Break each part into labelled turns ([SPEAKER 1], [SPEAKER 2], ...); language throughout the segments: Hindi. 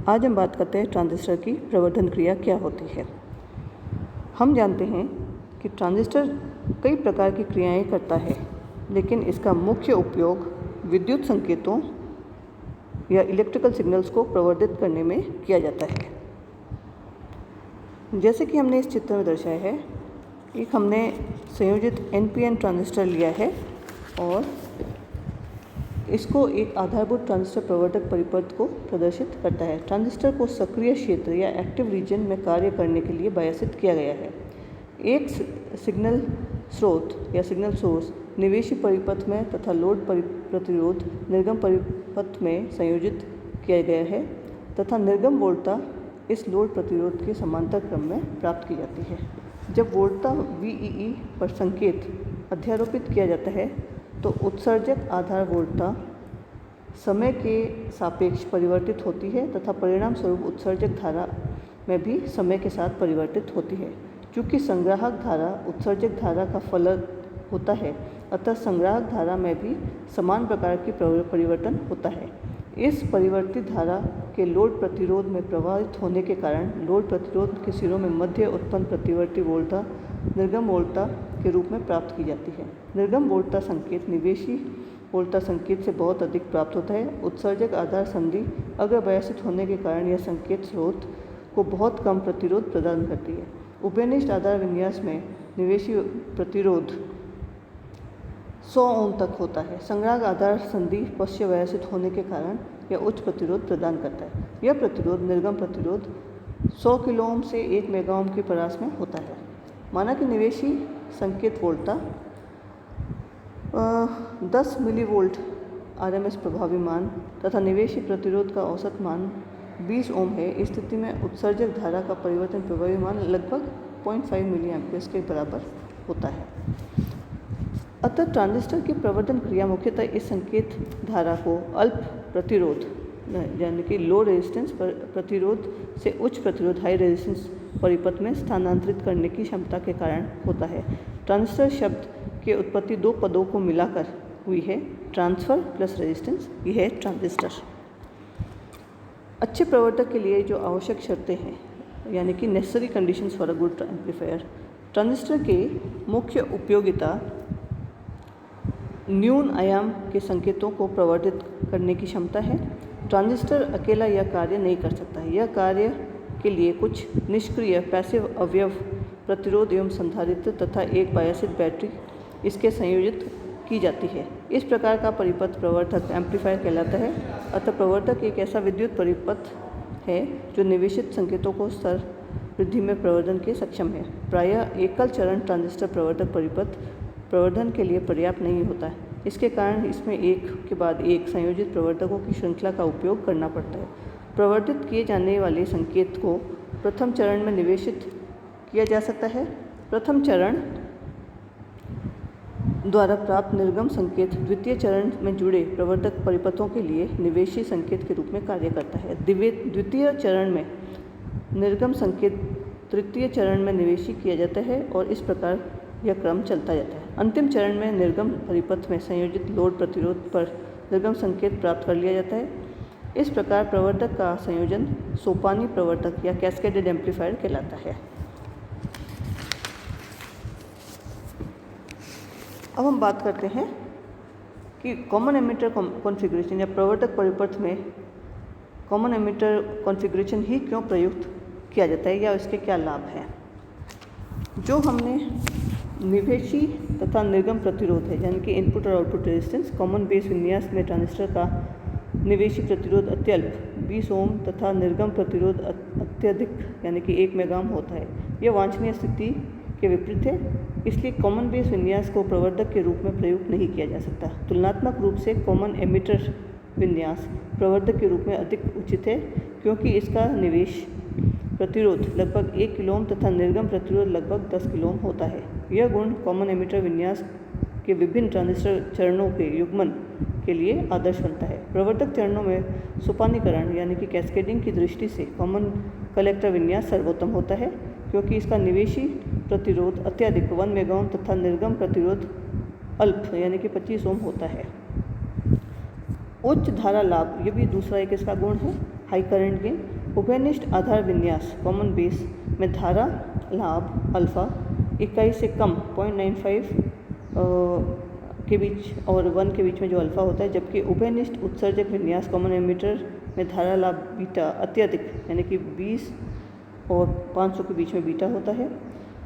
[SPEAKER 1] आज हम बात करते हैं ट्रांजिस्टर की प्रवर्धन क्रिया क्या होती है। हम जानते हैं कि ट्रांजिस्टर कई प्रकार की क्रियाएं करता है, लेकिन इसका मुख्य उपयोग विद्युत संकेतों या इलेक्ट्रिकल सिग्नल्स को प्रवर्धित करने में किया जाता है। जैसे कि हमने इस चित्र में दर्शाया है, एक हमने संयोजित NPN ट्रांजिस्टर लिया है और इसको एक आधारभूत ट्रांजिस्टर प्रवर्धक परिपथ को प्रदर्शित करता है। ट्रांजिस्टर को सक्रिय क्षेत्र या एक्टिव रीजन में कार्य करने के लिए बायसित किया गया है। एक सिग्नल स्रोत या सिग्नल सोर्स निवेशी परिपथ में तथा लोड प्रतिरोध निर्गम परिपथ में संयोजित किया गया है तथा निर्गम वोल्टता इस लोड प्रतिरोध के समांतर क्रम में प्राप्त की जाती है। जब वोल्टता VEE पर संकेत अध्यारोपित किया जाता है तो उत्सर्जक आधार वोल्टता समय के सापेक्ष परिवर्तित होती है तथा परिणाम स्वरूप उत्सर्जक धारा में भी समय के साथ परिवर्तित होती है। चूँकि संग्राहक धारा उत्सर्जक धारा का फलक होता है, अतः संग्राहक धारा में भी समान प्रकार की परिवर्तन होता है। इस परिवर्तित धारा के लोड प्रतिरोध में प्रवाहित होने के कारण लोड प्रतिरोध के सिरों में मध्य उत्पन्न प्रतिवर्ती वोल्टता निर्गम वोल्टता के रूप में प्राप्त की जाती है। निर्गम वोल्टता संकेत निवेशी वोल्टता संकेत से बहुत अधिक प्राप्त होता है। उत्सर्जक आधार संधि अगर बायसित होने के कारण यह संकेत स्रोत को बहुत कम प्रतिरोध प्रदान करती है। उभयनिष्ठ आधार विन्यास में निवेशी प्रतिरोध 100 ओम तक होता है। संग्राहक आधार संधि पश्च बायसित होने के कारण यह उच्च प्रतिरोध प्रदान करता है। यह प्रतिरोध निर्गम प्रतिरोध 100 किलो ओम से 1 मेगा ओम के परास में होता है। माना कि निवेशी संकेत वोल्टता 10 मिलीवोल्ट RMS प्रभावी मान तथा निवेशी प्रतिरोध का औसत मान 20 ओम है। इस स्थिति में उत्सर्जक धारा का परिवर्तन प्रभावी मान लगभग 0.5 मिली एम्पियर्स के बराबर होता है। अतः ट्रांजिस्टर की प्रवर्धन क्रिया मुख्यतः इस संकेत धारा को अल्प प्रतिरोध यानी कि लो रेजिस्टेंस प्रतिरोध से उच्च प्रतिरोध हाई रेजिस्टेंस परिपथ में स्थानांतरित करने की क्षमता के कारण होता है। ट्रांजिस्टर शब्द की उत्पत्ति दो पदों को मिलाकर हुई है, ट्रांसफर प्लस रेजिस्टेंस। यह है ट्रांजिस्टर। अच्छे प्रवर्धक के लिए जो आवश्यक शर्तें हैं यानी कि necessary conditions for a good amplifier. Transistor के मुख्य उपयोगिता न्यून आयाम के संकेतों को प्रवर्धित करने की क्षमता है। ट्रांजिस्टर अकेला यह कार्य नहीं कर सकता है। यह कार्य के लिए कुछ निष्क्रिय पैसिव अवयव प्रतिरोध एवं संधारित्र तथा एक बायसित बैटरी इसके संयोजित की जाती है। इस प्रकार का परिपथ प्रवर्धक एम्पलीफायर कहलाता है। अतः प्रवर्धक एक ऐसा विद्युत परिपथ है जो निवेशित संकेतों को स्तर वृद्धि में प्रवर्धन के सक्षम है। प्रायः एकल चरण ट्रांजिस्टर प्रवर्धक परिपथ प्रवर्धन के लिए पर्याप्त नहीं होता है। इसके कारण इसमें एक के बाद एक संयोजित प्रवर्धकों की श्रृंखला का उपयोग करना पड़ता है। प्रवर्धित किए जाने वाले संकेत को प्रथम चरण में निवेशित किया जा सकता है। प्रथम चरण द्वारा प्राप्त निर्गम संकेत द्वितीय चरण में जुड़े प्रवर्धक परिपथों के लिए निवेशी संकेत के रूप में कार्य करता है। द्वितीय चरण में निर्गम संकेत तृतीय चरण में निवेशी किया जाता है और इस प्रकार यह क्रम चलता जाता है। अंतिम चरण में निर्गम परिपथ में संयोजित लोड प्रतिरोध पर निर्गम संकेत प्राप्त कर लिया जाता है। इस प्रकार प्रवर्धक का संयोजन सोपानी प्रवर्धक या कैस्केडेड एम्पलीफायर कहलाता है। अब हम बात करते हैं कि कॉमन एमिटर कॉन्फ़िगरेशन या प्रवर्धक परिपथ में कॉमन एमिटर कॉन्फ़िगरेशन ही क्यों प्रयुक्त किया जाता है या इसके क्या लाभ हैं। जो हमने निवेशी तथा निर्गम प्रतिरोध है यानी कि इनपुट और आउटपुट रेजिस्टेंस कॉमन बेस विन्यास में ट्रांजिस्टर का निवेशी प्रतिरोध अत्यल्प 20 ओम तथा निर्गम प्रतिरोध अत्यधिक यानी कि 1 मेगा ओम होता है। यह वांछनीय स्थिति के विपरीत है, इसलिए कॉमन बेस विन्यास को प्रवर्धक के रूप में प्रयुक्त नहीं किया जा सकता। तुलनात्मक रूप से कॉमन एमिटर विन्यास प्रवर्धक के रूप में अधिक उचित है, क्योंकि इसका निवेश प्रतिरोध लगभग 1 किलो ओम तथा निर्गम प्रतिरोध लगभग 10 किलो ओम होता है। यह गुण कॉमन एमिटर विन्यास के विभिन्न ट्रांजिस्टर चरणों के युग्मन के लिए आदर्श बनता है। प्रवर्धक चरणों में सोपानीकरण यानी कि कैस्केडिंग की दृष्टि से कॉमन कलेक्टर विन्यास सर्वोत्तम होता है, क्योंकि इसका निवेशी प्रतिरोध अत्यधिक 1 मेगा ओम तथा निर्गम प्रतिरोध अल्प यानी कि 25 ओम होता है। उच्च धारा लाभ, ये भी दूसरा एक इसका गुण है। हाई करंट गेन, उभयनिष्ठ आधार विन्यास कॉमन बेस में धारा लाभ अल्फा इकाई से कम 0.95 के बीच और 1 के बीच में जो अल्फा होता है, जबकि उभयनिष्ठ उत्सर्जक विन्यास कॉमन एमिटर में धारा लाभ बीटा अत्यधिक यानी कि 20 और 500 के बीच में बीटा होता है।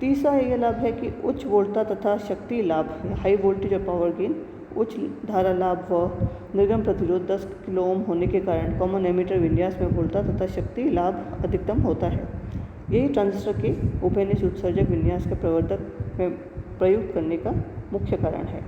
[SPEAKER 1] तीसरा यह लाभ है कि उच्च वोल्टता तथा शक्ति लाभ हाई वोल्टेज और पावर गेन उच्च धारा लाभ व निर्गम प्रतिरोध 10 किलो ओम होने के कारण कॉमन एमिटर विन्यास में वोल्टता तथा शक्ति लाभ अधिकतम होता है। यही ट्रांजिस्टर के उभयनिष्ठ उत्सर्जक विन्यास के प्रवर्धक में प्रयुक्त करने का मुख्य कारण है।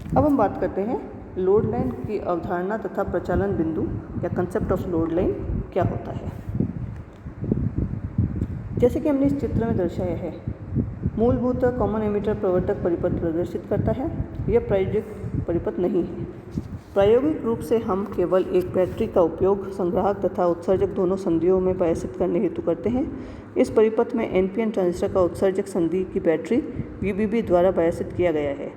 [SPEAKER 1] अब हम बात करते हैं लोड लाइन की अवधारणा तथा प्रचालन बिंदु या कंसेप्ट ऑफ लोड लाइन क्या होता है। जैसे कि हमने इस चित्र में दर्शाया है, मूलभूत कॉमन एमिटर प्रवर्धक परिपथ प्रदर्शित करता है। यह प्रायोगिक परिपथ नहीं है। प्रायोगिक रूप से हम केवल एक बैटरी का उपयोग संग्राहक तथा उत्सर्जक दोनों संधियों में बायसित करने हेतु करते हैं। इस परिपथ में एनपीएन ट्रांजिस्टर का उत्सर्जक संधि की बैटरी वीबीबी द्वारा बायसित किया गया है।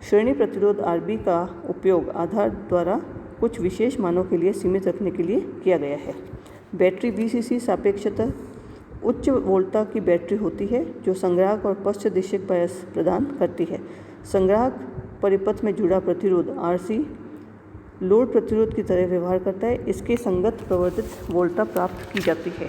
[SPEAKER 1] श्रेणी प्रतिरोध आरबी का उपयोग आधार द्वारा कुछ विशेष मानों के लिए सीमित रखने के लिए किया गया है। बैटरी वीसीसी सापेक्षतः उच्च वोल्टता की बैटरी होती है जो संग्राहक और पश्च दिशक बायस प्रदान करती है। संग्राहक परिपथ में जुड़ा प्रतिरोध आरसी लोड प्रतिरोध की तरह व्यवहार करता है। इसके संगत प्रवर्धित वोल्टता प्राप्त की जाती है।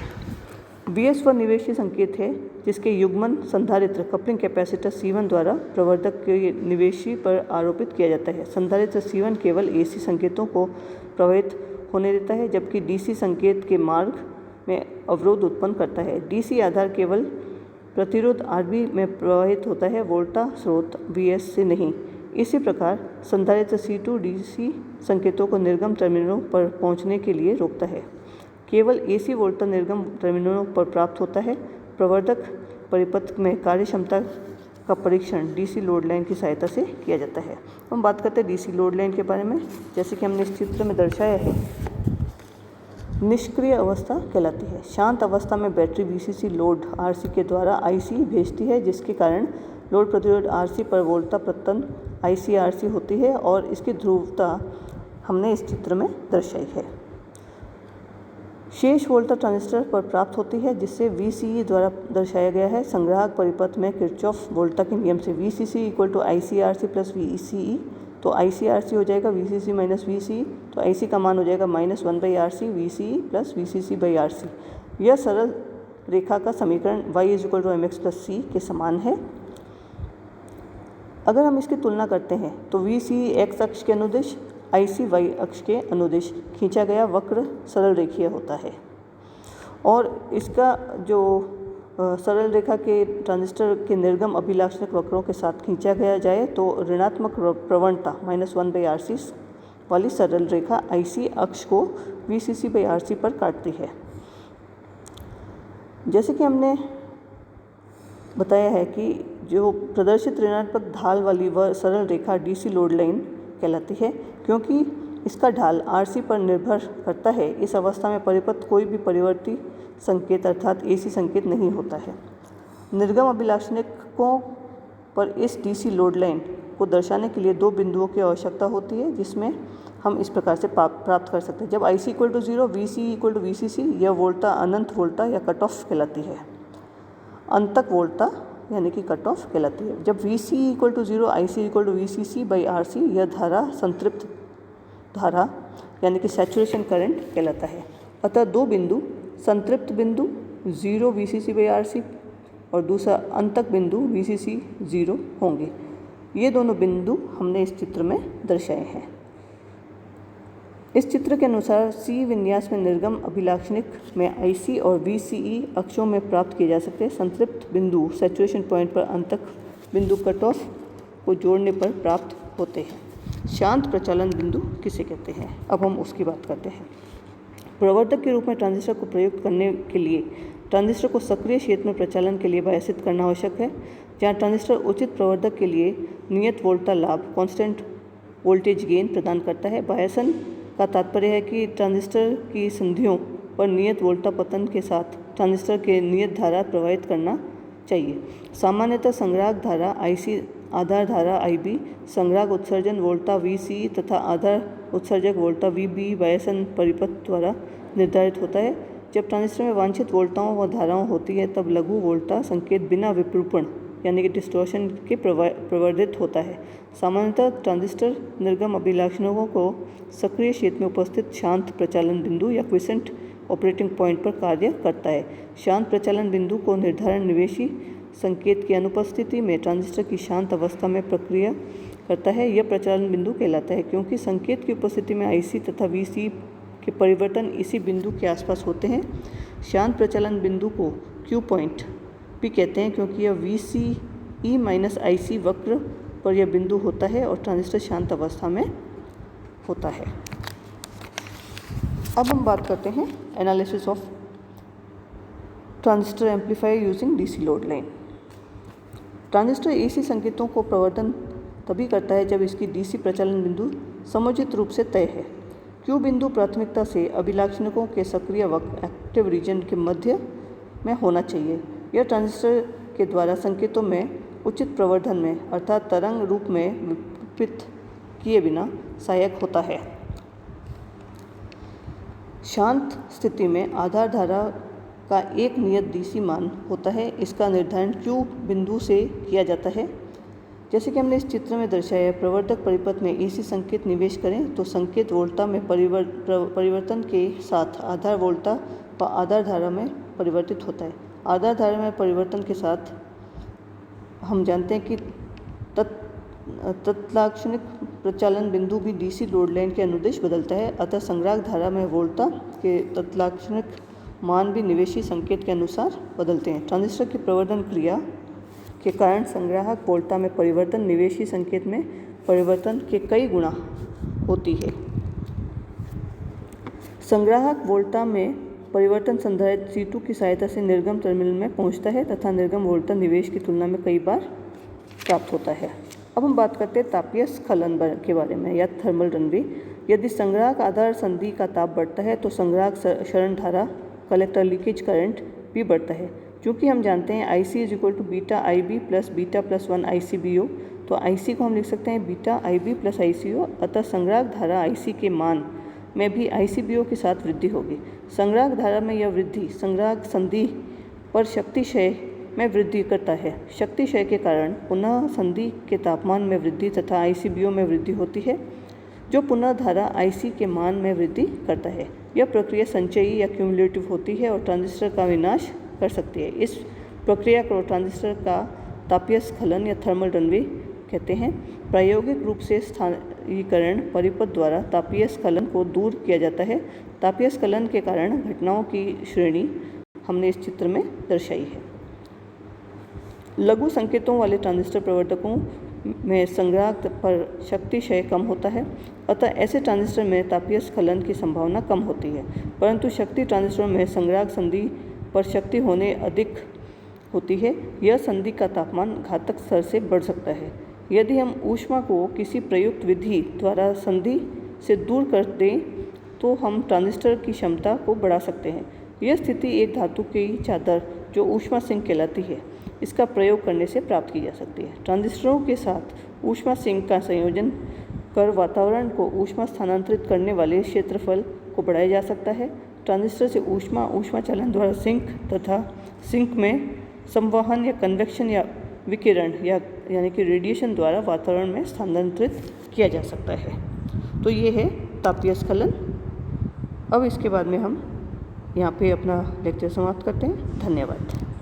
[SPEAKER 1] बीएस वह निवेशी संकेत है जिसके युग्मन संधारित्र कपलिंग कैपेसिटर C1 द्वारा प्रवर्धक के निवेशी पर आरोपित किया जाता है। संधारित्र C1 केवल एसी संकेतों को प्रवाहित होने देता है, जबकि डीसी संकेत के मार्ग में अवरोध उत्पन्न करता है। डीसी आधार केवल प्रतिरोध आरबी में प्रवाहित होता है, वोल्टा स्रोत वीएस से नहीं। इसी प्रकार संधारित्र C2 डीसी संकेतों को निर्गम टर्मिनलों पर पहुंचने के लिए रोकता है। केवल एसी वोल्टता निर्गम टर्मिनलों पर प्राप्त होता है। प्रवर्धक परिपथ में कार्यक्षमता का परीक्षण डीसी लोड लाइन की सहायता से किया जाता है। हम बात करते हैं डीसी लोड लाइन के बारे में। जैसे कि हमने इस चित्र में दर्शाया है, निष्क्रिय अवस्था कहलाती है। शांत अवस्था में बैटरी वीसीसी लोड आरसी के द्वारा आईसी भेजती है, जिसके कारण लोड प्रतिरोध आरसी पर वोल्टता पतन आईसी होती है और इसकी ध्रुवता हमने इस चित्र में दर्शाई है। शेष वोल्टता ट्रांजिस्टर पर प्राप्त होती है, जिससे वीसीई द्वारा दर्शाया गया है। संग्राहक परिपथ में किरचॉफ वोल्टता के नियम से VCC equal to ICRC plus VCE, तो आईसीआरसी हो जाएगा वीसीसी माइनस वीसीई, तो आईसी का मान हो जाएगा -1/RC वीसीई प्लस वीसीसी/RC। यह सरल रेखा का समीकरण y equal to mx plus c के समान है। अगर हम इसकी तुलना करते हैं तो वीसीई एक्स अक्ष के अनुदिश, आईसी वाई अक्ष के अनुदिश खींचा गया वक्र सरल रेखीय होता है और इसका जो सरल रेखा के ट्रांजिस्टर के निर्गम अभिलाक्षणिक वक्रों के साथ खींचा गया जाए तो ऋणात्मक प्रवणता -1/RC वाली सरल रेखा आईसी अक्ष को वीसीसी/RC पर काटती है। जैसे कि हमने बताया है कि जो प्रदर्शित ऋणात्मक ढाल वाली वह सरल रेखा डीसी लोड लाइन कहलाती है, क्योंकि इसका ढाल आरसी पर निर्भर करता है। इस अवस्था में परिपथ कोई भी परिवर्ती संकेत अर्थात एसी संकेत नहीं होता है। निर्गम अभिलाक्षणिकों पर इस डीसी लोड लाइन को दर्शाने के लिए दो बिंदुओं की आवश्यकता होती है, जिसमें हम इस प्रकार से प्राप्त कर सकते हैं। जब IC equal to 0, VC equal to VCC, यह वोल्टता अनंत वोल्टता या कट ऑफ कहलाती है। अंतक वोल्टता यानी कि कट ऑफ कहलाती है। जब VC equal to 0, IC equal to VCC/RC, यह धारा संतृप्त धारा यानी कि सैचुरेशन करंट कहलाता है। अतः दो बिंदु, संतृप्त बिंदु 0 VCC/RC और दूसरा अंतक बिंदु VCC 0 होंगे। ये दोनों बिंदु हमने इस चित्र में दर्शाए हैं। इस चित्र के अनुसार C विन्यास में निर्गम अभिलाक्षणिक में IC और VCE अक्षों में प्राप्त किए जा सकते हैं। संतृप्त बिंदु सैचुरेशन पॉइंट पर अंतक बिंदु कट ऑफ को जोड़ने पर प्राप्त होते हैं। शांत प्रचालन बिंदु किसे कहते हैं, अब हम उसकी बात करते हैं। प्रवर्धक के रूप में ट्रांजिस्टर को प्रयुक्त करने के लिए ट्रांजिस्टर को सक्रिय क्षेत्र में प्रचालन के लिए बायसित करना आवश्यक है। जहाँ ट्रांजिस्टर उचित प्रवर्धक के लिए नियत वोल्टता लाभ कांस्टेंट वोल्टेज गेन प्रदान करता है। बायसन का तात्पर्य है कि ट्रांजिस्टर की संधियों पर नियत वोल्टता पतन के साथ ट्रांजिस्टर के नियत धारा प्रवाहित करना चाहिए। सामान्यतः संग्राहक धारा IC, आधार धारा IB, संग्राहक उत्सर्जन वोल्टता VCE तथा आधार उत्सर्जक वोल्टता VB बायसन परिपथ द्वारा निर्धारित होता है। जब ट्रांजिस्टर में वांछित वोल्टताओं व धाराओं होती है तब लघु वोल्टता संकेत बिना विरूपण यानी कि डिस्टॉर्शन के प्रवर्धित होता है। सामान्यतः ट्रांजिस्टर निर्गम अभिलाक्षणिकों को सक्रिय क्षेत्र में उपस्थित शांत प्रचालन बिंदु या क्विसेंट ऑपरेटिंग पॉइंट पर कार्य करता है। शांत प्रचालन बिंदु को निर्धारण निवेशी संकेत की अनुपस्थिति में ट्रांजिस्टर की शांत अवस्था में प्रक्रिया करता है। यह प्रचालन बिंदु कहलाता है क्योंकि संकेत की उपस्थिति में IC तथा VC के परिवर्तन इसी बिंदु के आसपास होते हैं। शांत प्रचालन बिंदु को क्यू पॉइंट भी कहते हैं क्योंकि यह VCE-IC वक्र पर यह बिंदु होता है और ट्रांजिस्टर शांत अवस्था में होता है। अब हम बात करते हैं analysis of transistor amplifier using DC load line. Transistor AC संकेतों को प्रवर्धन तभी करता है जब इसकी DC प्रचालन बिंदु समुचित रूप से तय है। Q बिंदु प्राथमिकता से अभिलाक्षणिकों के सक्रिय वक्र एक्टिव रीजन के मध्य में होना चाहिए। यह ट्रांजिस्टर के द्वारा संकेतों में उचित प्रवर्धन में अर्थात तरंग रूप में विकृत किए बिना सहायक होता है। शांत स्थिति में आधार धारा का एक नियत DC मान होता है। इसका निर्धारण Q बिंदु से किया जाता है। जैसे कि हमने इस चित्र में दर्शाया है, प्रवर्धक परिपथ में AC संकेत निवेश करें तो संकेत वोल्टता में परिवर्तन के साथ आधार वोल्टता व आधार धारा में परिवर्तित होता है। आधार धारा में परिवर्तन के साथ हम जानते हैं कि तत्लाक्षणिक प्रचालन बिंदु भी DC लोड लाइन के अनुदिश बदलता है। अतः संग्राहक धारा में वोल्टता के तत्लाक्षणिक मान भी निवेशी संकेत के अनुसार बदलते हैं। ट्रांजिस्टर की प्रवर्धन क्रिया के कारण संग्राहक वोल्टता में परिवर्तन निवेशी संकेत में परिवर्तन के कई गुना होती है। संग्राहक वोल्टता में परिवर्तन संधारित्र C2 की सहायता से निर्गम टर्मिनल में पहुंचता है तथा निर्गम वोल्टता निवेश की तुलना में कई बार प्राप्त होता है। अब हम बात करते हैं तापीय स्खलन के बारे में या थर्मल रनवे। यदि संग्राहक आधार संधि का ताप बढ़ता है तो संग्राहक क्षरण धारा कलेक्टर लीकेज करंट भी बढ़ता है। क्योंकि हम जानते हैं IC = beta IB plus beta plus 1 ICBO, तो IC को हम लिख सकते हैं बीटा IB प्लस ICO। अतः संग्राहक धारा IC के मान में भी ICBO के साथ वृद्धि होगी। संग्राहक धारा में यह वृद्धि संग्राहक संधि पर शक्ति क्षय में वृद्धि करता है। शक्ति क्षय के कारण पुनः संधि के तापमान में वृद्धि तथा ICBO में वृद्धि होती है जो पुनः धारा IC के मान में वृद्धि करता है। यह प्रक्रिया संचयी या क्यूमुलेटिव होती है और ट्रांजिस्टर का विनाश कर सकती है। इस प्रक्रिया को ट्रांजिस्टर का तापीय स्खलन या थर्मल रनवे कहते हैं। प्रायोगिक रूप से स्थायीकरण परिपथ द्वारा तापीय स्खलन को दूर किया जाता है। तापीय स्खलन के कारण घटनाओं की श्रेणी हमने इस चित्र में दर्शाई है। लघु संकेतों वाले ट्रांजिस्टर प्रवर्धकों में संग्राहक पर शक्ति क्षय कम होता है। अतः ऐसे ट्रांजिस्टर में तापीय स्खलन की संभावना कम होती है, परंतु शक्ति ट्रांजिस्टर में संग्राहक संधि पर शक्ति होने अधिक होती है। यह संधि का तापमान घातक स्तर से बढ़ सकता है। यदि हम ऊष्मा को किसी प्रयुक्त विधि द्वारा संधि से दूर कर दें तो हम ट्रांजिस्टर की क्षमता को बढ़ा सकते हैं। यह स्थिति एक धातु की चादर जो ऊष्मा सिंक कहलाती है, इसका प्रयोग करने से प्राप्त की जा सकती है। ट्रांजिस्टरों के साथ ऊष्मा सिंक का संयोजन कर वातावरण को ऊष्मा स्थानांतरित करने वाले क्षेत्रफल को बढ़ाया जा सकता है। ट्रांजिस्टर से ऊष्मा चालन द्वारा सिंक तथा सिंक में संवहन या कन्वेक्शन या विकिरण यानी कि रेडिएशन द्वारा वातावरण में स्थानांतरित किया जा सकता है। तो ये है तापीय स्खलन। अब इसके बाद में हम यहाँ पे अपना लेक्चर समाप्त करते हैं। धन्यवाद।